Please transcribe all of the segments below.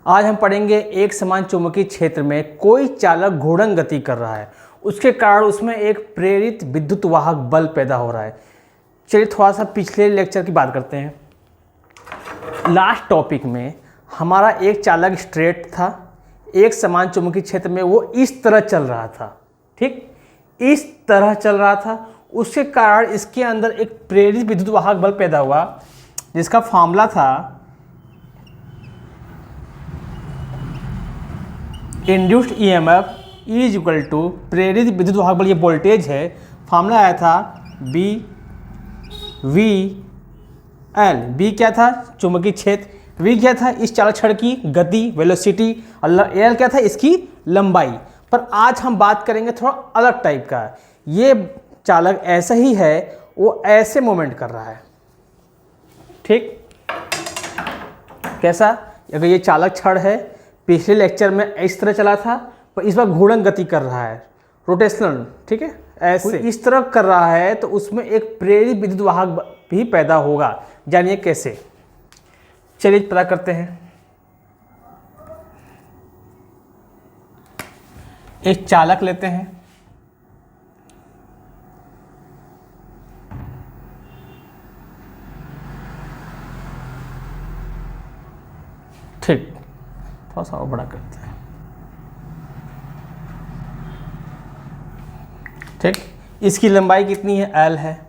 आज हम पढ़ेंगे एक समान चुंबकीय क्षेत्र में कोई चालक घूर्णन गति कर रहा है, उसके कारण उसमें एक प्रेरित विद्युत वाहक बल पैदा हो रहा है। चलिए थोड़ा सा पिछले लेक्चर की बात करते हैं। लास्ट टॉपिक में हमारा एक चालक स्ट्रेट था, एक समान चुंबकीय क्षेत्र में वो इस तरह चल रहा था, ठीक इस तरह चल रहा था। उसके कारण इसके अंदर एक प्रेरित विद्युत वाहक बल पैदा हुआ, जिसका फॉर्मूला था induced EMF is equal to प्रेरित विद्युत वाहक बल, ये वोल्टेज है। फॉर्मूला आया था बी वी एल। बी क्या था? चुंबकीय क्षेत्र। वी क्या था? इस चालक छड़ की गति वेलोसिटी। और एल क्या था? इसकी लंबाई। पर आज हम बात करेंगे थोड़ा अलग टाइप का। ये चालक ऐसा ही है, वो ऐसे मूवमेंट कर रहा है, ठीक कैसा? अगर ये चालक छड़ है, पिछले लेक्चर में इस तरह चला था, पर इस बार घूर्णन गति कर रहा है, रोटेशनल, ठीक है, ऐसे इस तरह कर रहा है, तो उसमें एक प्रेरित विद्युत वाहक भी पैदा होगा। जानिए कैसे। चलिए पता करते हैं। एक चालक लेते हैं, ठीक, थोड़ा सा और बड़ा करते हैं, ठीक। इसकी लंबाई कितनी है? एल है।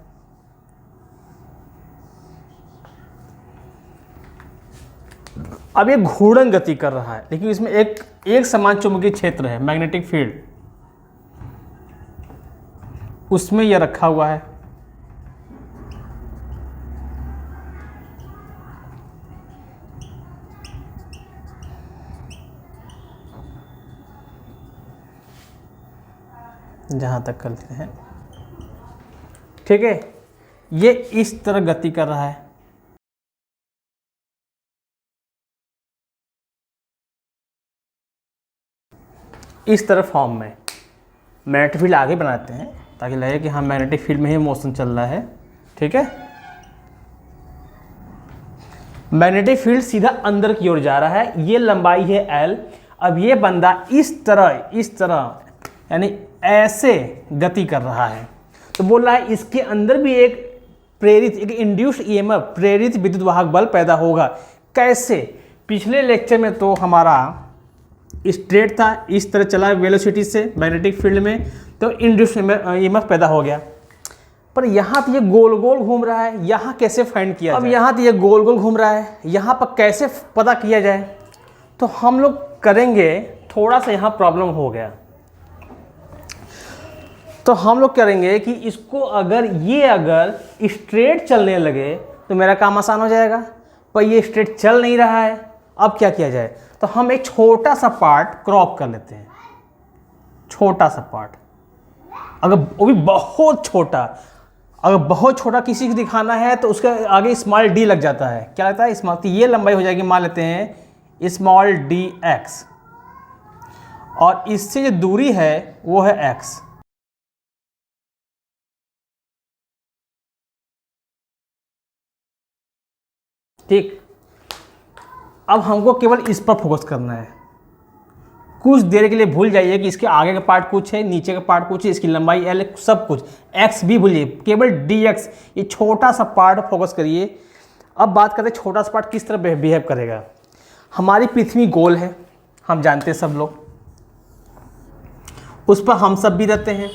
अब ये घूर्णन गति कर रहा है, लेकिन इसमें एक समान चुंबकीय क्षेत्र है, मैग्नेटिक फील्ड, उसमें यह रखा हुआ है। जहां तक करते हैं, ठीक है, ये इस तरह गति कर रहा है। इस तरह फॉर्म में मैग्नेटिक फील्ड आगे बनाते हैं ताकि लगे कि हाँ मैग्नेटिक फील्ड में ही मोशन चल रहा है, ठीक है। मैग्नेटिक फील्ड सीधा अंदर की ओर जा रहा है, ये लंबाई है एल। अब ये बंदा इस तरह यानी ऐसे गति कर रहा है, तो बोल रहा है इसके अंदर भी एक इंड्यूस्ड ईएमएफ प्रेरित विद्युत वाहक बल पैदा होगा। कैसे? पिछले लेक्चर में तो हमारा स्ट्रेट था, इस तरह चला वेलोसिटी से मैग्नेटिक फील्ड में, तो इंड्यूस्ड ईएमएफ पैदा हो गया। पर यहाँ तो ये गोल गोल घूम रहा है, यहाँ कैसे फाइंड किया जाए? अब यहाँ तो ये गोल गोल घूम रहा है, यहाँ पर कैसे पता किया जाए? तो हम लोग करेंगे, थोड़ा सा यहाँ प्रॉब्लम हो गया, तो हम लोग करेंगे कि इसको अगर स्ट्रेट चलने लगे तो मेरा काम आसान हो जाएगा, पर ये स्ट्रेट चल नहीं रहा है। अब क्या किया जाए? तो हम एक छोटा सा पार्ट क्रॉप कर लेते हैं, छोटा सा पार्ट, अगर वो भी बहुत छोटा। अगर बहुत छोटा किसी को दिखाना है तो उसके आगे स्मॉल डी लग जाता है। क्या लगता है? स्मॉल। तो ये लंबाई हो जाएगी, मान लेते हैं स्मॉल डी एक्स, और इससे जो दूरी है वो है एक्स, ठीक। अब हमको केवल इस पर फोकस करना है। कुछ देर के लिए भूल जाइए कि इसके आगे का पार्ट कुछ है, नीचे का पार्ट कुछ है, इसकी लंबाई एल, सब कुछ, एक्स भी भूलिए, केवल डी एक्स, ये छोटा सा पार्ट फोकस करिए। अब बात करते हैं छोटा सा पार्ट किस तरह बिहेव करेगा। हमारी पृथ्वी गोल है, हम जानते हैं सब लोग, उस पर हम सब भी रहते हैं।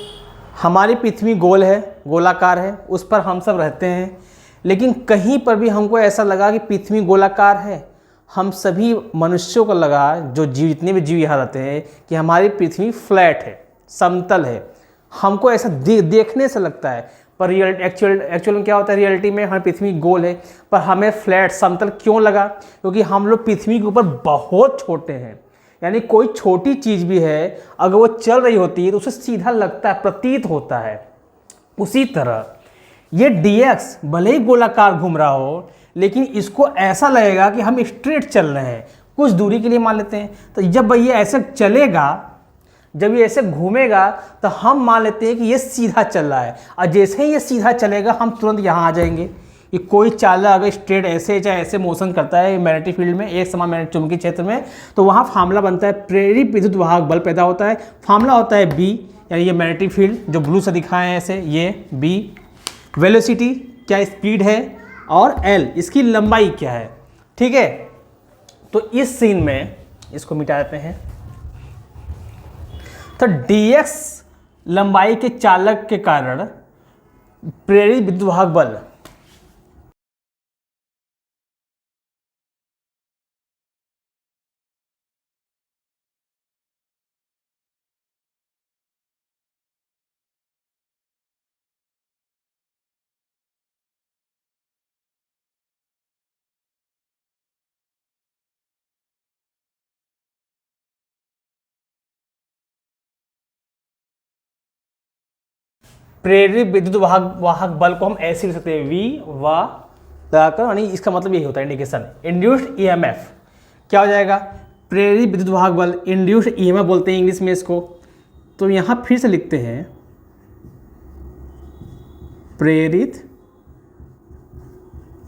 हमारी पृथ्वी गोल है, गोलाकार है, उस पर हम सब रहते हैं। लेकिन कहीं पर भी हमको ऐसा लगा कि पृथ्वी गोलाकार है, हम सभी मनुष्यों को लगा, जो जीव, जितने भी जीव यहाँ रहते हैं, कि हमारी पृथ्वी फ्लैट है, समतल है। हमको ऐसा देखने से लगता है, पर एक्चुअल में क्या होता है? रियलिटी में हमारी पृथ्वी गोल है, पर हमें फ्लैट, समतल क्यों लगा? क्योंकि हम लोग पृथ्वी के ऊपर बहुत छोटे हैं। यानी कोई छोटी चीज़ भी है, अगर वो चल रही होती है तो उसे सीधा लगता है, प्रतीत होता है। उसी तरह ये dx भले ही गोलाकार घूम रहा हो, लेकिन इसको ऐसा लगेगा कि हम स्ट्रेट चल रहे हैं, कुछ दूरी के लिए मान लेते हैं। तो जब ये ऐसे चलेगा, जब ये ऐसे घूमेगा, तो हम मान लेते हैं कि ये सीधा चल रहा है, और जैसे ही ये सीधा चलेगा हम तुरंत यहाँ आ जाएंगे। कि कोई चालक अगर स्ट्रेट ऐसे चाहे ऐसे मोशन करता है मैग्नेटिक फील्ड में, एक समान मैग्नेटिक चुंबकीय क्षेत्र में, तो वहाँ फार्मूला बनता है प्रेरित विद्युत वाहक बल पैदा होता है। फार्मूला होता है बी, यानी ये मैग्नेटिक फील्ड जो ब्लू से दिखाए हैं ऐसे, ये बी, वेलोसिटी क्या स्पीड है, और एल इसकी लंबाई क्या है। ठीक है, तो इस सीन में इसको मिटा देते हैं। तो dx लंबाई के चालक के कारण प्रेरित विद्युत वाहक बल प्रेरित विद्युत वाहक बल को हम ऐसे लिख सकते हैं V वा लगाकर, यानी इसका मतलब यही होता है इंडिकेशन। इंड्यूस्ड ईएमएफ क्या हो जाएगा, प्रेरित विद्युत वाहक बल, इंड्यूस्ड ईएमएफ बोलते हैं इंग्लिश में इसको। तो यहाँ फिर से लिखते हैं प्रेरित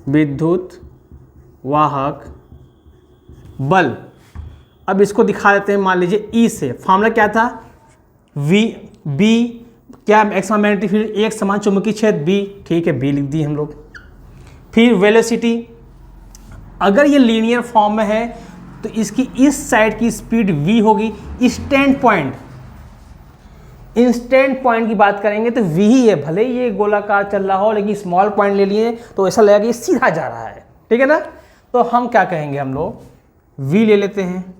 विद्युत वाहक बल। अब इसको दिखा देते हैं, मान लीजिए ई से। फार्मूला क्या था, वी बी क्या, एक समान मैग्नेटिक फील्ड, एक समान चुंबकीय क्षेत्र बी, ठीक है बी लिख दिए हम लोग। फिर वेलोसिटी, अगर ये लीनियर फॉर्म में है तो इसकी इस साइड की स्पीड v होगी। इंस्टेंट पॉइंट की बात करेंगे तो v ही है, भले ही ये गोलाकार चल रहा हो लेकिन स्मॉल पॉइंट ले लिए तो ऐसा लगेगा कि ये सीधा जा रहा है। ठीक है ना, तो हम क्या कहेंगे, हम लोग v ले लेते हैं।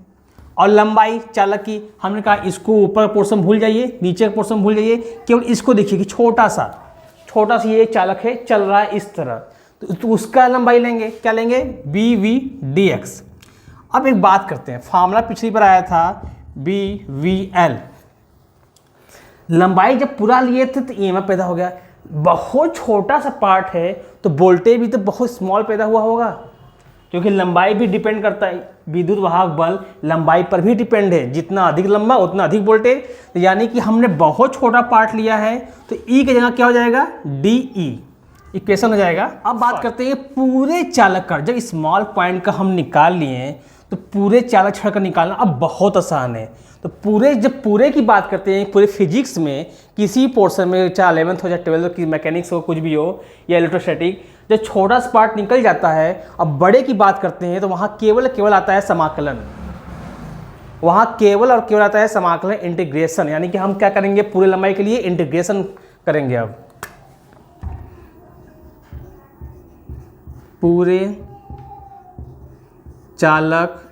और लंबाई चालक की हमने कहा इसको ऊपर का पोर्शन भूल जाइए, नीचे का पोर्शन भूल जाइए, केवल इसको देखिए कि छोटा सा ये चालक है, चल रहा है इस तरह, तो उसका लंबाई लेंगे, क्या लेंगे, बी वी डी एक्स। अब एक बात करते हैं, फार्मूला पिछली बार आया था बी वी एल, लंबाई जब पूरा लिए थे तो ईएमएफ पैदा हो गया। बहुत छोटा सा पार्ट है तो वोल्टेज भी तो बहुत स्मॉल पैदा हुआ होगा, क्योंकि लंबाई भी डिपेंड करता है, विद्युत वाहक बल लंबाई पर भी डिपेंड है, जितना अधिक लंबा उतना अधिक वोल्टेज। तो यानी कि हमने बहुत छोटा पार्ट लिया है तो ई की जगह क्या हो जाएगा, डी ई इक्वेशन हो जाएगा। अब बात करते हैं पूरे चालक का, जब स्मॉल पॉइंट का हम निकाल लिए तो पूरे चालक छड़ का निकालना अब बहुत आसान है। तो जब पूरे की बात करते हैं, पूरे फिजिक्स में किसी पोर्शन में, चाहे 11th हो चाहे 12th की मैकेनिक्स हो, कुछ भी हो, या इलेक्ट्रोस्टैटिक, जब छोटा सा पार्ट निकल जाता है, अब बड़े की बात करते हैं तो वहाँ केवल आता है समाकलन, वहाँ केवल आता है समाकलन, इंटीग्रेशन। यानी कि हम क्या करेंगे, पूरे लंबाई के लिए इंटीग्रेशन करेंगे। अब पूरे चालक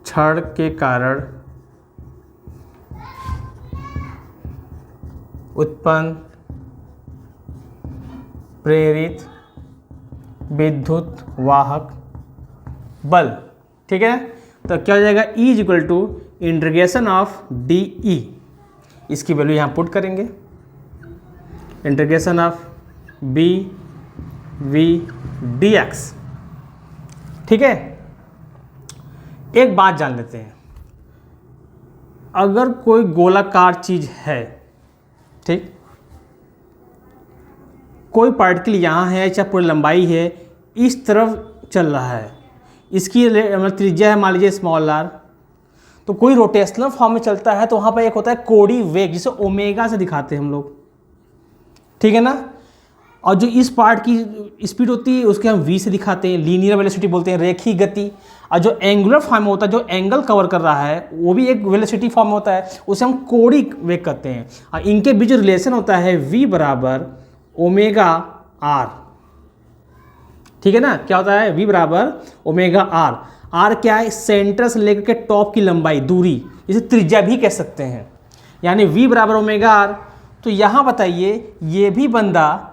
छड़ के कारण उत्पन्न प्रेरित विद्युत वाहक बल। ठीक है, तो क्या हो जाएगा, E is equal to integration of d E, इसकी वैल्यू यहाँ पुट करेंगे, integration of B v d x. ठीक है, एक बात जान लेते हैं, अगर कोई गोलाकार चीज है, ठीक, कोई पार्टिकल यहाँ है, चाहे पूरी लंबाई है, इस तरफ चल रहा है, इसकी त्रिज्या है मान लीजिए स्मॉल आर, तो कोई रोटेशनल फॉर्म में चलता है तो वहाँ पर एक होता है कोणीय वेग, जिसे ओमेगा से दिखाते हैं हम लोग। ठीक है ना, और जो इस पार्ट की स्पीड होती है उसके हम वी से दिखाते हैं, लीनियर वेलोसिटी बोलते हैं, रेखीय गति। और जो एंगुलर फॉर्म में होता है, जो एंगल कवर कर रहा है, वो भी एक वेलोसिटी फॉर्म में होता है, उसे हम कोणीय वेग कहते हैं। और इनके बीच जो रिलेशन होता है v बराबर ओमेगा आर। ठीक है ना, क्या होता है, v बराबर ओमेगा आर। आर क्या है, सेंटर से लेकर के टॉप की लंबाई, दूरी, इसे त्रिज्या भी कह सकते हैं, यानी v बराबर ओमेगा आर। तो यहाँ बताइए, ये भी बंदा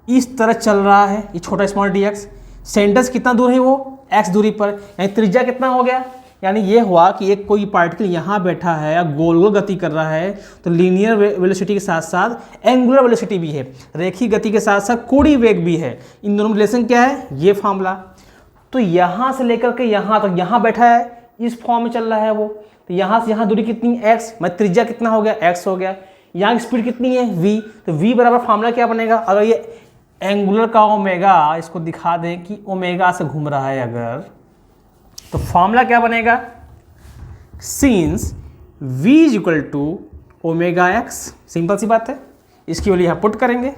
इस तरह चल रहा है, ये छोटा स्मॉल डी एक्स, सेंटर से कितना दूर है, वो x दूरी पर, यानी त्रिज्या कितना हो गया, यानी ये हुआ कि एक कोई पार्टिकल यहाँ बैठा है या गोल गोल गति कर रहा है, तो लीनियर वेलोसिटी के साथ साथ एंगुलर वेलोसिटी भी है, रेखीय गति के साथ साथ कोणीय वेग भी है। इन दोनों में रिलेशन क्या है, ये फार्मूला। तो यहाँ से लेकर के यहाँ तक, यहाँ बैठा है, इस फॉर्म में चल रहा है वो, तो यहाँ से यहाँ दूरी कितनी, x, मतलब त्रिज्या कितना हो गया, x हो गया। यहाँ की स्पीड कितनी है, v, तो v बराबर फार्मूला क्या बनेगा, अगर ये एंगुलर का ओमेगा इसको दिखा दें कि ओमेगा से घूम रहा है अगर, तो फॉर्मूला क्या बनेगा, since v is equal to omega x, simple सी बात है, इसकी वैल्यू यहाँ पुट करेंगे,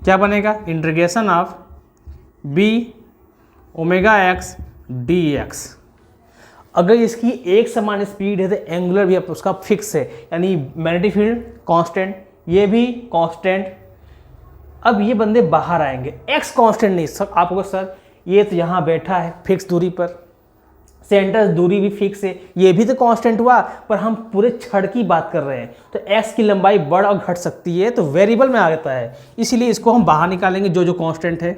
क्या बनेगा, integration of b omega x d x. अगर इसकी एक समान स्पीड है तो एंगुलर भी उसका फिक्स है, यानी मैग्नेटिक फील्ड कांस्टेंट, ये भी कांस्टेंट। अब ये बंदे बाहर आएंगे, एक्स कांस्टेंट नहीं सर, आपको सर ये तो यहाँ बैठा है फिक्स दूरी पर, सेंटर दूरी भी फिक्स है, ये भी तो कांस्टेंट हुआ, पर हम पूरे छड़ की बात कर रहे हैं तो एक्स की लंबाई बढ़ और घट सकती है, तो वेरिएबल में आ जाता है, इसीलिए इसको हम बाहर निकालेंगे, जो जो कांस्टेंट है।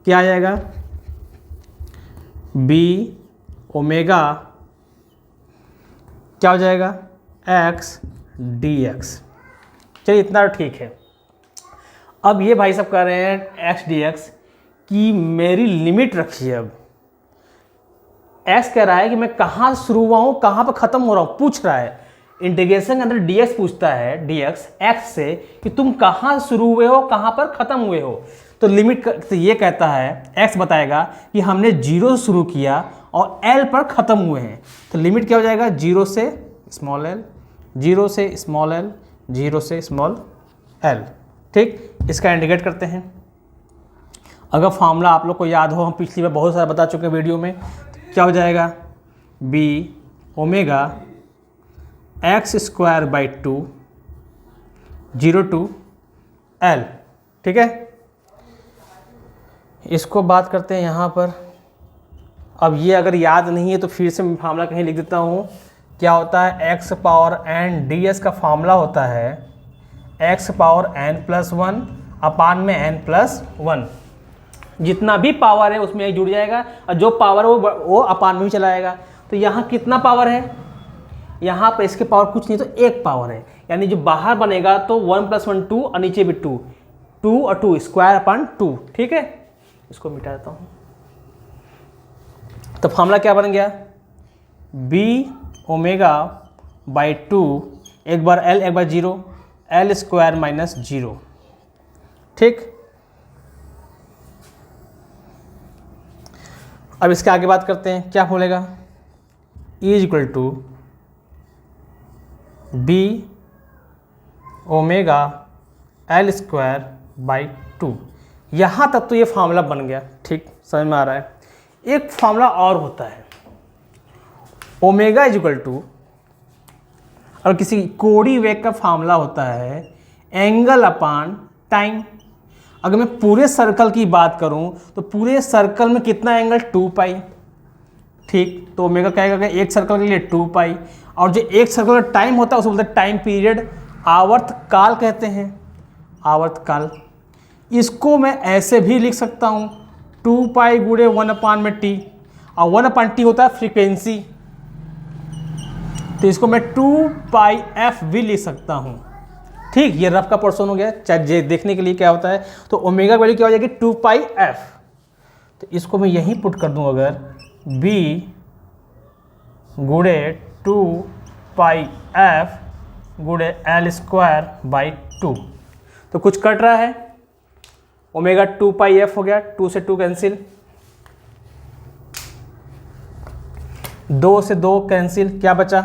क्या आ जाएगा, बी ओमेगा क्या हो जाएगा, एक्स डी एक्स। चलिए इतना ठीक है। अब ये भाई साहब कह रहे हैं एक्स डी एक्स की मेरी लिमिट रखिए। अब एक्स कह रहा है कि मैं कहाँ शुरू हुआ हूँ कहाँ पर ख़त्म हो रहा हूँ, पूछ रहा है। इंटीग्रेशन के अंदर डी एक्स पूछता है, डी एक्स एक्स से कि तुम कहाँ शुरू हुए हो कहाँ पर ख़त्म हुए हो। तो लिमिट तो ये कहता है, एक्स बताएगा कि हमने जीरो से शुरू किया और एल पर ख़त्म हुए हैं, तो लिमिट क्या हो जाएगा, जीरो से स्मॉल एल, जीरो से स्मॉल एल, जीरो से स्मॉल एल। ठीक, इसका इंडिकेट करते हैं। अगर फॉर्मूला आप लोग को याद हो, हम पिछली बार बहुत सारा बता चुके हैं वीडियो में, तो क्या हो जाएगा, B omega x square by two, zero to L. ठीक है, इसको बात करते हैं यहाँ पर। अब ये अगर याद नहीं है तो फिर से मैं फार्मूला कहीं लिख देता हूँ। क्या होता है, x power n d s का फार्मूला होता है x power n plus one upon में एन प्लस वन। जितना भी पावर है उसमें जुड़ जाएगा और जो पावर है वो अपान में भी चला जाएगा। तो यहाँ कितना पावर है, यहाँ पर इसके पावर कुछ नहीं तो एक पावर है, यानी जो बाहर बनेगा तो वन प्लस वन टू और नीचे भी टू, टू और टू स्क्वायर अपान टू। ठीक है, इसको मिटा देता हूँ। तो फॉर्मूला क्या बन गया, बी ओमेगा बाई टू, एक बार एल एक बार zero, L square minus zero. ठीक, अब इसके आगे बात करते हैं, क्या बोलेगा, E is equal to B omega L square by two. यहाँ तक तो ये फार्मूला बन गया। ठीक, समझ में आ रहा है। एक फार्मूला और होता है, ओमेगा इज इक्वल टू, और किसी कोड़ी वेग का फार्मूला होता है एंगल अपान टाइम। अगर मैं पूरे सर्कल की बात करूं तो पूरे सर्कल में कितना एंगल, टू पाई। ठीक, तो ओमेगा क्या कहेगा, एक सर्कल के लिए टू पाई, और जो एक सर्कल का टाइम होता है उसको बोलते हैं टाइम पीरियड, आवर्त काल कहते हैं, आवर्त काल। इसको मैं ऐसे भी लिख सकता हूँ, टू पाई गुणे वन अपान में टी, और वन अपान टी होता है फ्रीक्वेंसी, तो इसको मैं टू पाई एफ भी लिख सकता हूँ। ठीक, ये रफ का पोर्शन हो गया, चाहे देखने के लिए क्या होता है। तो ओमेगा वैल्यू क्या हो जाएगी, टू पाई एफ। तो इसको मैं यहीं पुट कर दूँ, अगर बी गुणे टू पाई एफ गुणे एल स्क्वायर बाई टू, तो कुछ कट रहा है, ओमेगा टू पाई एफ हो गया, टू से टू कैंसिल, दो से दो कैंसिल, क्या बचा,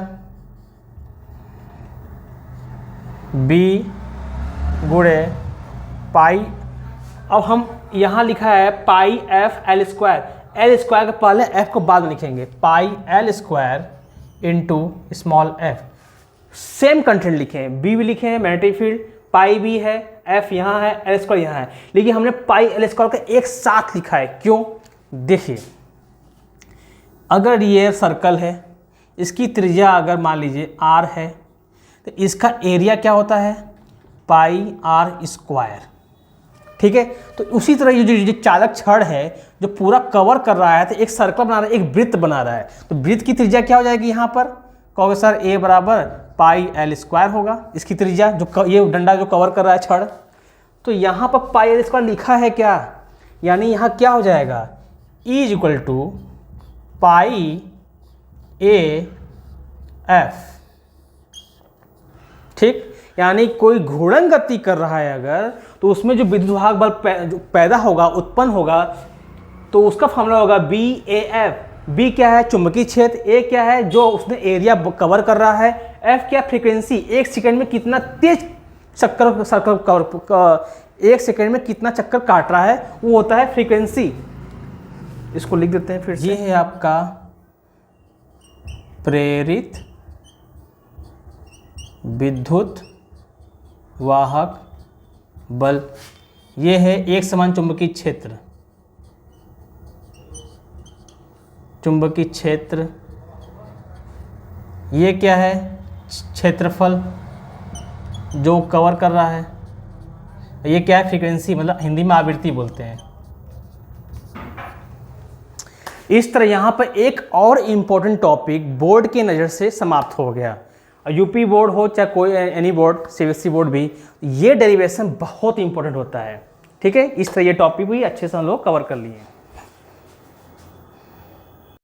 बी गुणे पाई। अब हम यहाँ लिखा है pi F L square, L square के पहले एफ को बाद में लिखेंगे, pi L square into small F. Same content लिखे हैं, बी भी लिखे हैं मैग्नेटिक फील्ड, पाई भी है, एफ यहाँ है, एल स्क्वायर यहाँ है, लेकिन हमने पाई एल स्क्वायर का एक साथ लिखा है। क्यों, देखिए, अगर ये सर्कल है, इसकी त्रिज्या अगर मान लीजिए आर है, तो इसका एरिया क्या होता है, पाई आर स्क्वायर। ठीक है, तो उसी तरह ये जो चालक छड़ है जो पूरा कवर कर रहा है, तो एक सर्कल बना रहा है, एक वृत्त बना रहा है, तो वृत्त की त्रिज्या क्या हो जाएगी, यहाँ पर कहोगे सर ए बराबर पाई एल स्क्वायर होगा, इसकी त्रिज्या जो ये डंडा जो कवर कर रहा है छड़। तो यहाँ पर पाई एल स्क्वायर लिखा है क्या, यानी यहाँ क्या हो जाएगा, E is equal to pi a f. ठीक, यानी कोई घूर्णन गति कर रहा है अगर, तो उसमें जो विद्युत वाहक बल पैदा होगा, उत्पन्न होगा, तो उसका फॉर्मूला होगा BAF। बी क्या है? चुंबकीय क्षेत्र। ए क्या है? जो उसने एरिया कवर कर रहा है। एफ क्या? फ्रीक्वेंसी, एक सेकंड में कितना तेज एक सेकंड में कितना चक्कर काट रहा है, वो होता है फ्रीक्वेंसी। इसको लिख देते हैं फिर से। ये है आपका प्रेरित विद्युत वाहक बल, ये है एक समान चुंबकीय क्षेत्र। चुंबकीय क्षेत्र ये क्या है? क्षेत्रफल जो कवर कर रहा है। ये क्या है? फ्रीक्वेंसी, मतलब हिंदी में आवृत्ति बोलते हैं। इस तरह यहाँ पर एक और इम्पोर्टेंट टॉपिक बोर्ड की नज़र से समाप्त हो गया। यूपी बोर्ड हो चाहे कोई एनी बोर्ड, CBSE बोर्ड भी, ये डेरिवेशन बहुत इंपॉर्टेंट होता है। ठीक है, इस तरह ये टॉपिक भी अच्छे से हम लोग कवर कर लिए।